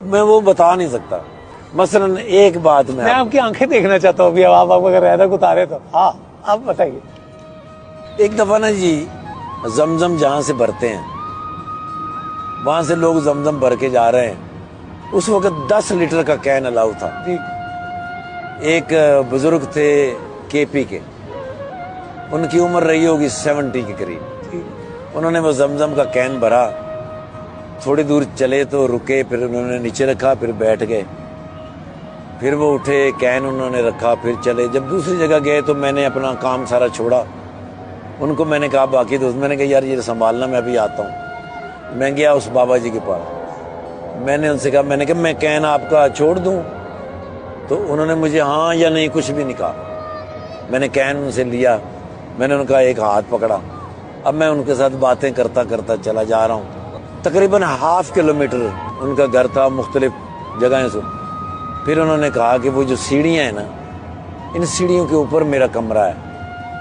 میں وہ بتا نہیں سکتا. مثلاً ایک بات میں آپ کی آنکھیں دیکھنا چاہتا ہوں ابھی. اب آپ اگر رہدک اتارے تو ہاں آپ بتائیے. ایک دفعہ نا جی زمزم جہاں سے بھرتے ہیں وہاں سے لوگ زمزم بھر کے جا رہے ہیں. اس وقت 10 لیٹر کا کین الاؤ تھا. ایک بزرگ تھے کے پی کے، ان کی عمر رہی ہوگی 70 کے قریب. انہوں نے وہ زمزم کا کین بھرا، تھوڑی دور چلے تو رکے، پھر انہوں نے نیچے رکھا، پھر بیٹھ گئے، پھر وہ اٹھے، کین انہوں نے رکھا، پھر چلے. جب دوسری جگہ گئے تو میں نے اپنا کام سارا چھوڑا. ان کو میں نے کہا باقی دوست، میں نے کہا یار یہ سنبھالنا، میں ابھی آتا ہوں. میں گیا اس بابا جی کے پاس. میں نے ان سے کہا، میں نے کہا میں کین آپ کا چھوڑ دوں؟ تو انہوں نے مجھے ہاں یا نہیں کچھ بھی نہیں کہا. میں نے کین ان سے لیا، میں نے ان کا ایک ہاتھ پکڑا. اب میں ان کے ساتھ باتیں کرتا کرتا چلا جا رہا ہوں. تقریباً ½ کلومیٹر ان کا گھر تھا، مختلف جگہیں سے. پھر انہوں نے کہا کہ وہ جو سیڑھیاں ہیں نا، ان سیڑھیوں کے اوپر میرا کمرہ ہے،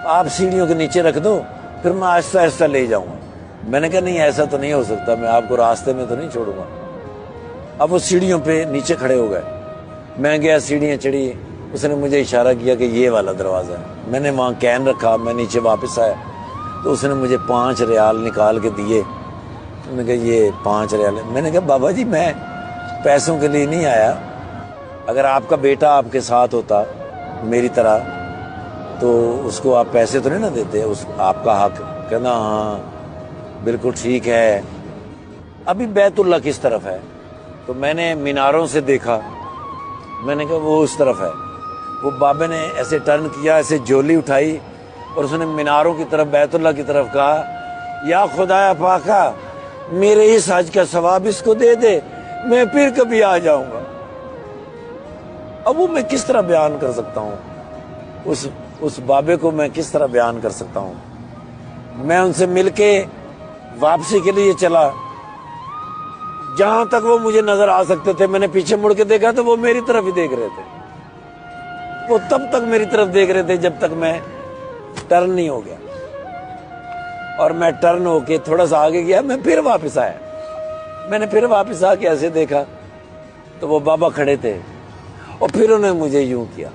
آپ سیڑھیوں کے نیچے رکھ دو، پھر میں آہستہ آہستہ لے جاؤں گا. میں نے کہا نہیں ایسا تو نہیں ہو سکتا، میں آپ کو راستے میں تو نہیں چھوڑوں گا. اب وہ سیڑھیوں پہ نیچے کھڑے ہو گئے. میں گیا، سیڑھیاں چڑھی. اس نے مجھے اشارہ کیا کہ یہ والا دروازہ ہے. میں نے وہاں کین رکھا، میں نیچے واپس آیا تو اس نے مجھے 5 ریال نکال کے دیے. میں نے کہا یہ 5 ریال. میں نے کہا بابا جی میں پیسوں کے لیے نہیں آیا، اگر آپ کا بیٹا آپ کے ساتھ ہوتا میری طرح تو اس کو آپ پیسے تو نہیں نہ دیتے، اس آپ کا حق. کہنا ہاں بالکل ٹھیک ہے. ابھی بیت اللہ کس طرف ہے؟ تو میں نے میناروں سے دیکھا. میں نے کہا وہ اس طرف ہے. وہ بابے نے ایسے ٹرن کیا، ایسے جولی اٹھائی اور اس نے میناروں کی طرف، بیت اللہ کی طرف کہا، یا خدایا پاکا میرے اس حج کا ثواب اس کو دے دے، میں پھر کبھی آ جاؤں گا. اب وہ میں کس طرح بیان کر سکتا ہوں، اس بابے کو میں کس طرح بیان کر سکتا ہوں. میں ان سے مل کے واپسی کے لیے چلا. جہاں تک وہ مجھے نظر آ سکتے تھے، میں نے پیچھے مڑ کے دیکھا تو وہ میری طرف ہی دیکھ رہے تھے. وہ تب تک میری طرف دیکھ رہے تھے جب تک میں ٹرن نہیں ہو گیا. اور میں ٹرن ہو کے تھوڑا سا آگے گیا، میں پھر واپس آیا. میں نے پھر واپس آ کے ایسے دیکھا تو وہ بابا کھڑے تھے، اور پھر انہوں نے مجھے یوں کیا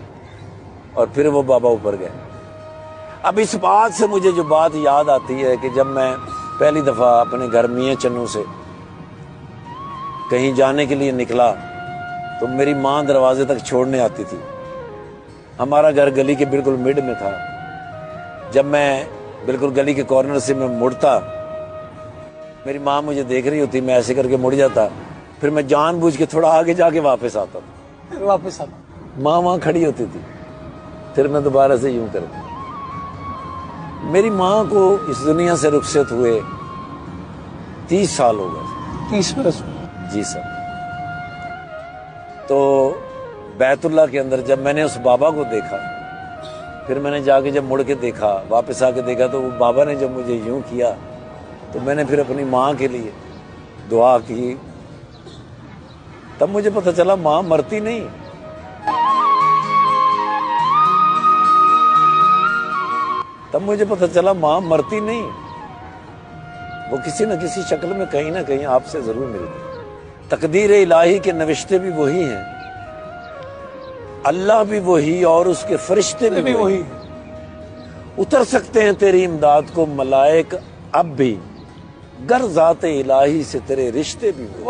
اور پھر وہ بابا اوپر گئے. اب اس بات سے مجھے جو بات یاد آتی ہے کہ جب میں پہلی دفعہ اپنے گھر میاں چنو سے کہیں جانے کے لیے نکلا تو میری ماں دروازے تک چھوڑنے آتی تھی. ہمارا گھر گلی کے بالکل مڈ میں تھا. جب میں بالکل گلی کے کارنر سے میں مڑتا، میری ماں مجھے دیکھ رہی ہوتی، میں ایسے کر کے مڑ جاتا، پھر میں جان بوجھ کے تھوڑا آگے جا کے واپس آتا تھا. واپس آتا ماں وہاں کھڑی ہوتی تھی، پھر میں دوبارہ سے یوں کرتا. میری ماں کو اس دنیا سے رخصت ہوئے 30 سال ہو گئے. 30 برس. جی سر. تو بیت اللہ کے اندر جب میں نے اس بابا کو دیکھا، پھر میں نے جا کے جب مڑ کے دیکھا، واپس آ کے دیکھا تو وہ بابا نے جب مجھے یوں کیا تو میں نے پھر اپنی ماں کے لیے دعا کی. تب مجھے پتہ چلا ماں مرتی نہیں. تب مجھے پتہ چلا ماں مرتی نہیں، وہ کسی نہ کسی شکل میں کہیں نہ کہیں آپ سے ضرور ملتی. تقدیر الہی کے نوشتے بھی وہی ہیں، اللہ بھی وہی اور اس کے فرشتے بھی وہی. اتر سکتے ہیں تیری امداد کو ملائک اب بھی، گر ذات الہی سے تیرے رشتے بھی وہی.